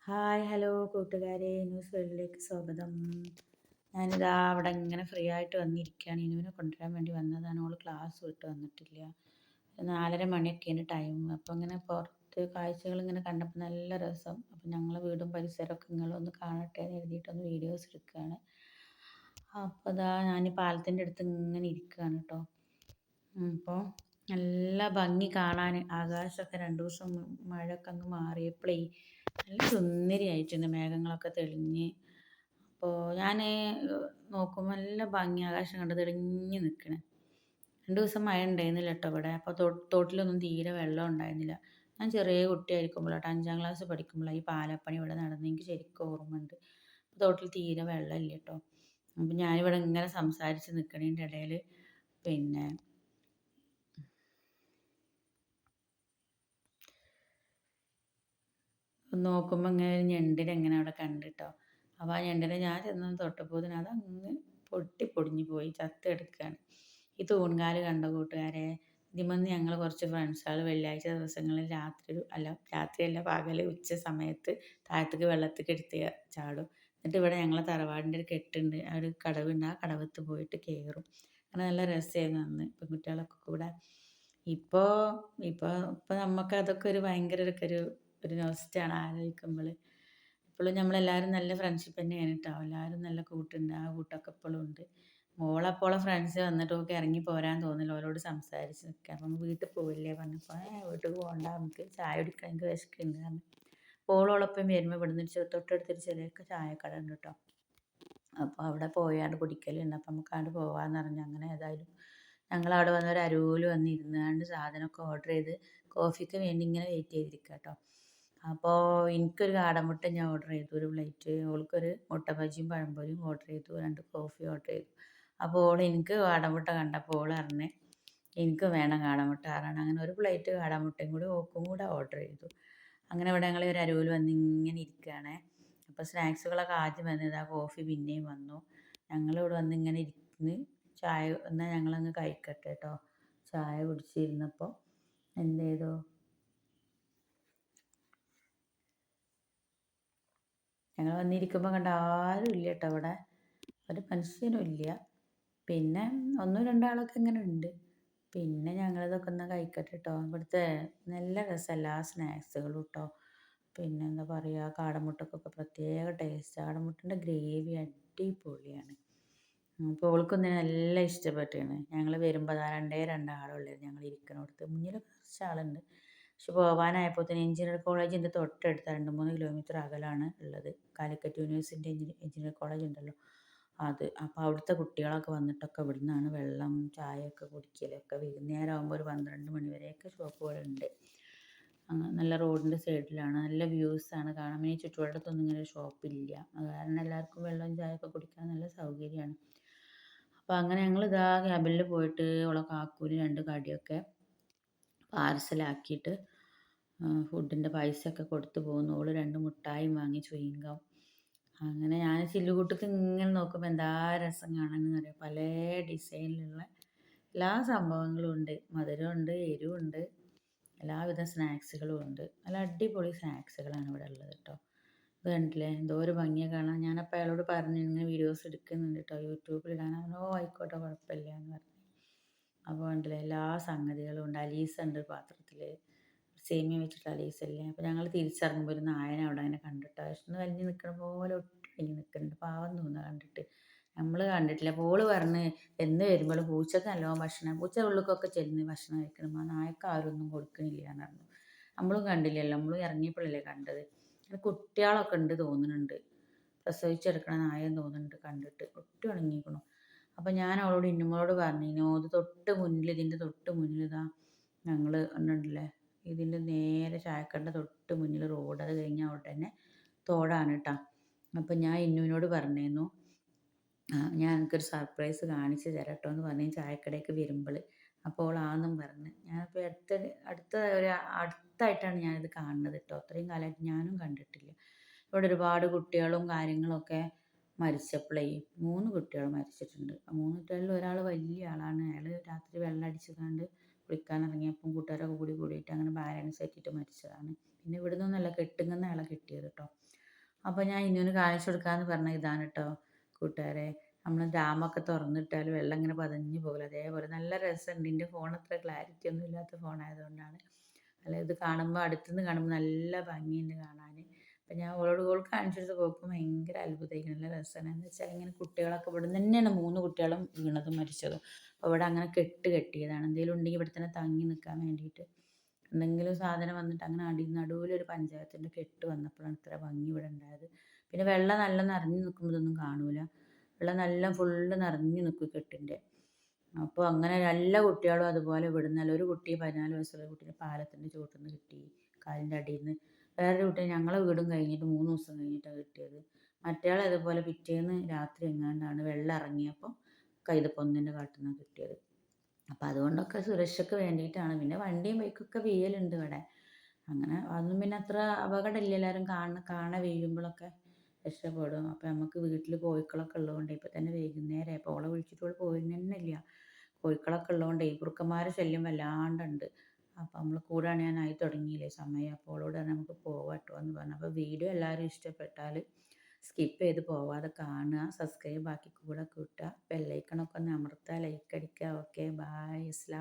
Hi hello കൂട്ടുകാരെ, news വേൾഡിലേക്ക് സ്വാഗതം. ഞാനിതാ അവിടെ ഇങ്ങനെ ഫ്രീ ആയിട്ട് വന്നിരിക്കുകയാണ്. ഇനുവിനെ കൊണ്ടുവരാൻ വേണ്ടി വന്നതാണ്. ഓൾ ക്ലാസ് വിട്ട് വന്നിട്ടില്ല. 4:30 മണിയൊക്കെയാണ് ടൈം. അപ്പോൾ ഇങ്ങനെ പുറത്ത് കാഴ്ചകൾ ഇങ്ങനെ കണ്ടപ്പോൾ നല്ല രസം. അപ്പോൾ ഞങ്ങളെ വീടും പരിസരമൊക്കെ നിങ്ങളൊന്ന് കാണട്ടെ എന്ന് എഴുതിയിട്ടൊന്ന് വീഡിയോസ് എടുക്കുകയാണ്. അപ്പോൾ ഇതാ ഞാൻ പാലത്തിൻ്റെ അടുത്ത് ഇങ്ങനെ ഇരിക്കുകയാണ് കേട്ടോ. അപ്പോൾ നല്ല ഭംഗി കാണാൻ. ആകാശമൊക്കെ 2 ദിവസം മഴയൊക്കെ അങ്ങ് മാറിയപ്പോഴേ നല്ല സുന്ദരിയായിട്ടുണ്ട്. മേഘങ്ങളൊക്കെ തെളിഞ്ഞ്. അപ്പോൾ ഞാൻ നോക്കുമ്പോൾ നല്ല ഭംഗി, ആകാശം കണ്ട് തെളിഞ്ഞ് നിൽക്കണേ. 2 ദിവസം മഴ ഉണ്ടായിരുന്നില്ല കേട്ടോ ഇവിടെ. അപ്പോൾ തോട്ടിലൊന്നും തീരെ വെള്ളം ഉണ്ടായിരുന്നില്ല. ഞാൻ ചെറിയ കുട്ടിയായിരിക്കുമ്പോഴാട്ടോ, 5ാം ക്ലാസ് പഠിക്കുമ്പോഴാണ് ഈ പാലപ്പണി ഇവിടെ നടന്നത്. എനിക്ക് ശരിക്കും ഓർമ്മയുണ്ട്. തോട്ടിൽ തീരെ വെള്ളമില്ല കേട്ടോ. അപ്പം ഞാനിവിടെ ഇങ്ങനെ സംസാരിച്ച് നിൽക്കണതിൻ്റെ ഇടയിൽ പിന്നെ നോക്കുമ്പോൾ ഇങ്ങനെ ഒരു ഞണ്ടിനെ ഇങ്ങനെ അവിടെ കണ്ടിട്ടോ. അപ്പോൾ ആ ഞണ്ടിനെ ഞാൻ ചെന്നൊന്ന് തൊട്ടപ്പോത്തിന് അതങ്ങ് പൊടിഞ്ഞു പോയി, ചത്തെടുക്കുകയാണ്. ഈ തൂൺകാല് കണ്ട കൂട്ടുകാരെ. ഇതിമെന്ന് ഞങ്ങൾ കുറച്ച് ഫ്രണ്ട്സുകൾ വെള്ളിയാഴ്ച ദിവസങ്ങളിൽ രാത്രിയല്ല പകൽ ഉച്ച സമയത്ത് താഴത്തേക്ക് വെള്ളത്തേക്ക് എടുത്ത് ചാടും. എന്നിട്ട് ഇവിടെ ഞങ്ങളെ തറവാടിൻ്റെ ഒരു കെട്ടുണ്ട്, ആ ഒരു കടവുണ്ട്, ആ കടവത്ത് പോയിട്ട് കയറും. അങ്ങനെ നല്ല രസമായിരുന്നു അന്ന് പെൺകുട്ടികളൊക്കെ കൂടെ. ഇപ്പോൾ ഇപ്പോൾ ഇപ്പോൾ നമുക്ക് അതൊക്കെ ഒരു ഭയങ്കര ഒരു നൊസ്റ്റാണ് ആലോചിക്കുമ്പോൾ. ഇപ്പോഴും നമ്മളെല്ലാവരും നല്ല ഫ്രണ്ട്ഷിപ്പ് തന്നെയാണ് കേട്ടോ. എല്ലാവരും നല്ല കൂട്ടുണ്ട്. ആ കൂട്ടൊക്കെ ഇപ്പോഴും ഉണ്ട്. മോളപ്പോളെ ഫ്രണ്ട്സ് വന്നിട്ട് ഒക്കെ ഇറങ്ങി പോരാൻ തോന്നില്ല, ഓരോട് സംസാരിച്ച് നിൽക്കുക. അപ്പം വീട്ടിൽ പോവില്ലേ പറഞ്ഞപ്പോൾ വീട്ടിൽ പോകണ്ട, നമുക്ക് ചായ കുടിക്കാൻ എനിക്ക് വിശക്കുന്നുണ്ട് പറഞ്ഞു. ഓളോടൊപ്പം വരുമ്പോൾ ഇവിടുന്ന് തൊട്ടടുത്തൊരു ചെറിയ ചായക്കട ഉണ്ട് കേട്ടോ. അപ്പോൾ അവിടെ പോയാണ്ട് കുടിക്കലുണ്ട്. അപ്പം നമുക്ക് അങ്ങോട്ട് പോകാമെന്ന് പറഞ്ഞു. അങ്ങനെ ഏതായാലും ഞങ്ങളവിടെ വന്ന് ഒരു അരുവിൽ വന്ന് ഇരുന്നാണ്ട് സാധനമൊക്കെ ഓർഡർ ചെയ്ത് കോഫിക്ക് വേണ്ടി ഇങ്ങനെ വെയിറ്റ് ചെയ്തിരിക്കുക കേട്ടോ. അപ്പോൾ എനിക്കൊരു കാടമുട്ട ഞാൻ ഓർഡർ ചെയ്തു, ഒരു പ്ലേറ്റ്. ഓൾക്കൊരു മുട്ട ബജിയും പഴംപൊരിയും ഓർഡർ ചെയ്തു, 2 കോഫി ഓർഡർ ചെയ്തു. അപ്പോൾ എനിക്ക് കാടമുട്ട കണ്ടപ്പോൾ ഓൾ പറഞ്ഞ് എനിക്ക് വേണം കാടമുട്ട പറഞ്ഞാണ്. അങ്ങനെ ഒരു പ്ലേറ്റ് കാടമുട്ടയും കൂടി ഓക്കും കൂടെ ഓർഡർ ചെയ്തു. അങ്ങനെ ഇവിടെ ഞങ്ങൾ ഒരു അരുവിൽ വന്ന് ഇങ്ങനെ ഇരിക്കുകയാണ്. അപ്പോൾ സ്നാക്സുകളൊക്കെ ആദ്യം വന്നത്, ആ കോഫി പിന്നെയും വന്നു. ഞങ്ങളിവിടെ വന്ന് ഇങ്ങനെ ഇരുന്ന് ചായ എന്നാൽ ഞങ്ങളങ്ങ് കഴിക്കട്ടെ കേട്ടോ. ചായ കുടിച്ചിരുന്നപ്പോൾ എന്ത് ചെയ്തു, ഞങ്ങൾ വന്നിരിക്കുമ്പോൾ കണ്ട ആരും ഇല്ല കേട്ടോ അവിടെ, ഒരു മനുഷ്യനും ഇല്ല. പിന്നെ 1-2 ആളൊക്കെ ഇങ്ങനെ ഉണ്ട്. പിന്നെ ഞങ്ങളിതൊക്കെ ഒന്ന് കഴിക്കട്ടെ കേട്ടോ. ഇവിടുത്തെ നല്ല രസമല്ല ആ സ്നാക്സുകളും കേട്ടോ. പിന്നെ എന്താ പറയുക, കാടമുട്ടക്കൊക്കെ പ്രത്യേക ടേസ്റ്റ്. കാടമുട്ടൻ്റെ ഗ്രേവി അടിപൊളിയാണ്. അപ്പോൾ ഓൾക്കൊന്നും നല്ല ഇഷ്ടപ്പെട്ടാണ്. ഞങ്ങൾ വരുമ്പോൾ അതാ 2 ഞങ്ങൾ ഇരിക്കുന്നിടത്ത്. മുന്നിൽ കുറച്ച് ആളുണ്ട്. പക്ഷെ പോകാനായപ്പോഴത്തേന് എഞ്ചിനീയർ കോളേജിൻ്റെ തൊട്ടടുത്ത് 2-3 കിലോമീറ്റർ അകലാണ് ഉള്ളത്. കാലിക്കറ്റ് യൂണിവേഴ്സിറ്റി എഞ്ചിനീയർ കോളേജ് ഉണ്ടല്ലോ, അത്. അപ്പോൾ അവിടുത്തെ കുട്ടികളൊക്കെ വന്നിട്ടൊക്കെ ഇവിടുന്നാണ് വെള്ളം ചായയൊക്കെ കുടിക്കലൊക്കെ. വൈകുന്നേരം ആകുമ്പോൾ ഒരു 12 മണി വരെയൊക്കെ ഷോപ്പുകളുണ്ട്. നല്ല റോഡിൻ്റെ സൈഡിലാണ്, നല്ല വ്യൂസാണ് കാണാൻ. ഈ ചുറ്റുവട്ടത്തൊന്നും ഇങ്ങനെ ഷോപ്പില്ല. അത് കാരണം എല്ലാവർക്കും വെള്ളം ചായയൊക്കെ കുടിക്കാൻ നല്ല സൗകര്യമാണ്. അപ്പോൾ അങ്ങനെ ഞങ്ങൾ ഇതാ ക്യാബിനിൽ പോയിട്ട് ഓളെ കാക്കൂന് 2 കടിയൊക്കെ പാർസലാക്കിയിട്ട് ഫുഡിൻ്റെ പൈസയൊക്കെ കൊടുത്ത് പോന്നു. ഓൾ 2 മുട്ടായും വാങ്ങി, ചുയിങ്കം. അങ്ങനെ ഞാൻ ചില്ലുകൂട്ടിക്ക് ഇങ്ങനെ നോക്കുമ്പോൾ എന്താ രസം കാണാനെന്ന് അറിയാം. പല ഡിസൈനിലുള്ള എല്ലാ സംഭവങ്ങളും ഉണ്ട്. മധുരമുണ്ട്, എരിവുണ്ട്, എല്ലാവിധ സ്നാക്സുകളും ഉണ്ട്. നല്ല അടിപൊളി സ്നാക്സുകളാണ് ഇവിടെ ഉള്ളത് കേട്ടോ. ഇത് കണ്ടില്ലേ, എന്തോ ഒരു ഭംഗിയാണ് കാണാൻ. ഞാനപ്പോൾ അയാളോട് പറഞ്ഞു ഇങ്ങനെ വീഡിയോസ് എടുക്കുന്നുണ്ട് കേട്ടോ, യൂട്യൂബിൽ ഇടാൻ. ആയിക്കോട്ടെ കുഴപ്പമില്ല എന്ന് പറഞ്ഞു. അപ്പോൾ കണ്ടില്ലേ, എല്ലാ സംഗതികളും ഉണ്ട്. അലീസ ഉണ്ട് പാത്രത്തിൽ, സേമിയ വെച്ചിട്ട് അലീസല്ലേ. അപ്പോൾ ഞങ്ങൾ തിരിച്ചിറങ്ങുമ്പോൾ ഒരു നായനെ അവിടെ അങ്ങനെ കണ്ടിട്ടോ. വിശന്ന് വലിഞ്ഞ് നിൽക്കണ പോലെ ഒട്ടി നിൽക്കുന്നുണ്ട്. പാവം തോന്നുക കണ്ടിട്ട്. നമ്മൾ കണ്ടിട്ടില്ല. അപ്പോൾ ഓള് പറഞ്ഞ് എന്ന് വരുമ്പോഴും പൂച്ചക്ക് നല്ലോണം ഭക്ഷണം, പൂച്ച ഉള്ളിലേക്കൊക്കെ ചെല്ലുന്ന ഭക്ഷണം കഴിക്കണം, ആ നായക്ക് ആരൊന്നും കൊടുക്കണില്ല എന്ന് പറഞ്ഞു. നമ്മളും കണ്ടില്ലല്ലോ, നമ്മളും ഇറങ്ങിയപ്പോഴല്ലേ കണ്ടത്. കുട്ടികളൊക്കെ ഉണ്ട് തോന്നുന്നുണ്ട്, പ്രസവിച്ചെടുക്കണ നായെന്ന് തോന്നുന്നുണ്ട് കണ്ടിട്ട്. ഒട്ടി ഉണങ്ങിക്കണു. അപ്പം ഞാൻ അവളോട് ഇന്നുമോളോട് പറഞ്ഞിരുന്നു, ഇത് തൊട്ട് മുന്നിൽ, ഇതിൻ്റെ തൊട്ട് മുന്നിൽ ഇതാ ഞങ്ങൾ കണ്ടിട്ടില്ലേ, ഇതിൻ്റെ നേരെ ചായക്കടയുടെ തൊട്ട് മുന്നിൽ റോഡ്, അത് കഴിഞ്ഞാൽ അവിടെ തന്നെ തോടാണ് കേട്ടോ. അപ്പം ഞാൻ ഇന്നുവിനോട് പറഞ്ഞിരുന്നു, ഞാൻ എനിക്കൊരു സർപ്രൈസ് കാണിച്ച് തരാം കേട്ടോ എന്ന് പറഞ്ഞ് ചായക്കടയ്ക്ക് വരുമ്പോൾ. അപ്പോൾ ആന്നും പറഞ്ഞ്. ഞാനിപ്പോൾ അടുത്തായിട്ടാണ് ഞാനിത് കാണുന്നത് കേട്ടോ. അത്രയും കാലമായിട്ട് ഞാനും കണ്ടിട്ടില്ല. ഇവിടെ ഒരുപാട് കുട്ടികളും കാര്യങ്ങളൊക്കെ മരിച്ചപ്പോഴേ 3 കുട്ടികൾ മരിച്ചിട്ടുണ്ട്. ആ 3 കുട്ടികളിൽ ഒരാൾ വലിയ ആളാണ്. അയാൾ രാത്രി വെള്ളം അടിച്ചുകൊണ്ട് കുളിക്കാൻ ഇറങ്ങിയപ്പം കൂട്ടുകാരൊക്കെ കൂടിയിട്ട് അങ്ങനെ ബാലൻസ് തെറ്റിയിട്ട് മരിച്ചതാണ്. പിന്നെ ഇവിടെ നിന്നൊന്നുമല്ല കെട്ടുങ്ങന്ന് അയാളെ കിട്ടിയത് കേട്ടോ. അപ്പോൾ ഞാൻ ഇന്നുവിന് കാണിച്ചു കൊടുക്കാമെന്ന് പറഞ്ഞ ഇതാണ് കേട്ടോ കൂട്ടുകാരെ. നമ്മൾ ഡാമൊക്കെ തുറന്നിട്ടാൽ വെള്ളം ഇങ്ങനെ പതഞ്ഞ് പോകില്ല, അതേപോലെ നല്ല രസമുണ്ട്. എൻ്റെ ഫോൺ അത്ര ക്ലാരിറ്റി ഒന്നും ഇല്ലാത്ത ഫോണായതുകൊണ്ടാണ്. അല്ല ഇത് കാണുമ്പോൾ അടുത്തുനിന്ന് കാണുമ്പോൾ നല്ല ഭംഗിയുണ്ട് കാണാൻ. അപ്പം ഞാൻ ഓൾക്ക് കാണിച്ചു കൊടുത്ത് പോക്കും ഭയങ്കര അത്ഭുതമായിരിക്കും, നല്ല രസമാണ്. എന്ന് വെച്ചാൽ ഇങ്ങനെ കുട്ടികളൊക്കെ ഇവിടെ നിന്ന് തന്നെയാണ് 3 കുട്ടികളും വീണതും മരിച്ചതും. അപ്പോൾ ഇവിടെ അങ്ങനെ കെട്ടിയതാണ്. എന്തെങ്കിലും ഉണ്ടെങ്കിൽ ഇവിടെ തന്നെ തങ്ങി നിൽക്കാൻ വേണ്ടിയിട്ട്. എന്തെങ്കിലും സാധനം വന്നിട്ട് അങ്ങനെ നടുവിലൊരു പഞ്ചായത്തിൻ്റെ കെട്ട് വന്നപ്പോഴാണ് ഇത്ര ഭംഗി ഇവിടെ ഉണ്ടായത്. പിന്നെ വെള്ളം നല്ല നിറഞ്ഞു നിൽക്കുമ്പോൾ ഇതൊന്നും കാണൂല. വെള്ളം നല്ല ഫുള്ള് നിറഞ്ഞു നിൽക്കും കെട്ടിൻ്റെ. അപ്പോൾ അങ്ങനെ എല്ലാ കുട്ടികളും അതുപോലെ വിടുന്നല്ല. ഒരു കുട്ടി 14 വയസ്സുള്ള കുട്ടീനെ പാലത്തിൻ്റെ ചുവട്ടിൽ നിന്ന് കിട്ടി, കാലിൻ്റെ അടിയിൽ നിന്ന്. വേറൊരു കുട്ടി ഞങ്ങളെ വീടും കഴിഞ്ഞിട്ട് 3 ദിവസം കഴിഞ്ഞിട്ടാണ് കിട്ടിയത്. മറ്റയാൾ അതുപോലെ പിറ്റേന്ന് രാത്രി എങ്ങാണ്ടാണ് വെള്ളം ഇറങ്ങിയപ്പോൾ കൈതപ്പൊന്നിൻ്റെ കാട്ടിൽ നിന്നാണ് കിട്ടിയത്. അപ്പോൾ അതുകൊണ്ടൊക്കെ സുരക്ഷയ്ക്ക് വേണ്ടിയിട്ടാണ്. പിന്നെ വണ്ടിയും ബൈക്കൊക്കെ വീഴലുണ്ട് ഇവിടെ. അങ്ങനെ അതൊന്നും പിന്നെ അത്ര അപകടമില്ല. എല്ലാവരും കാണ വീഴുമ്പോഴൊക്കെ രക്ഷപ്പെടും. അപ്പോൾ നമുക്ക് വീട്ടിൽ കോഴിക്കളൊക്കെ ഉള്ളതുകൊണ്ട് ഇപ്പോൾ തന്നെ വൈകുന്നേരം അപ്പോൾ ഓളെ വിളിച്ചിട്ട് ഓൾ പോരുന്നില്ല. കോഴിക്കളൊക്കെ ഉള്ളതുകൊണ്ട് കുറുക്കന്മാരെ ശല്യം വല്ലാണ്ടുണ്ട്. അപ്പോൾ നമ്മൾ കൂടെ അണയാനായി തുടങ്ങിയില്ലേ സമയം. അപ്പോൾ ഓളോട് നമുക്ക് പോവാം കേട്ടോ എന്ന് പറഞ്ഞു. അപ്പോൾ വീഡിയോ എല്ലാവരും ഇഷ്ടപ്പെട്ടാൽ സ്കിപ്പ് ചെയ്ത് പോവാതെ കാണുക, സബ്സ്ക്രൈബ് ആക്കി കൂടെ കൂട്ടുക, ബെല്ലൈക്കണൊക്കെ ഒന്ന് അമർത്തുക, ലൈക്ക് അടിക്കുക. ഓക്കെ, ബായ്, അസ്സലാം.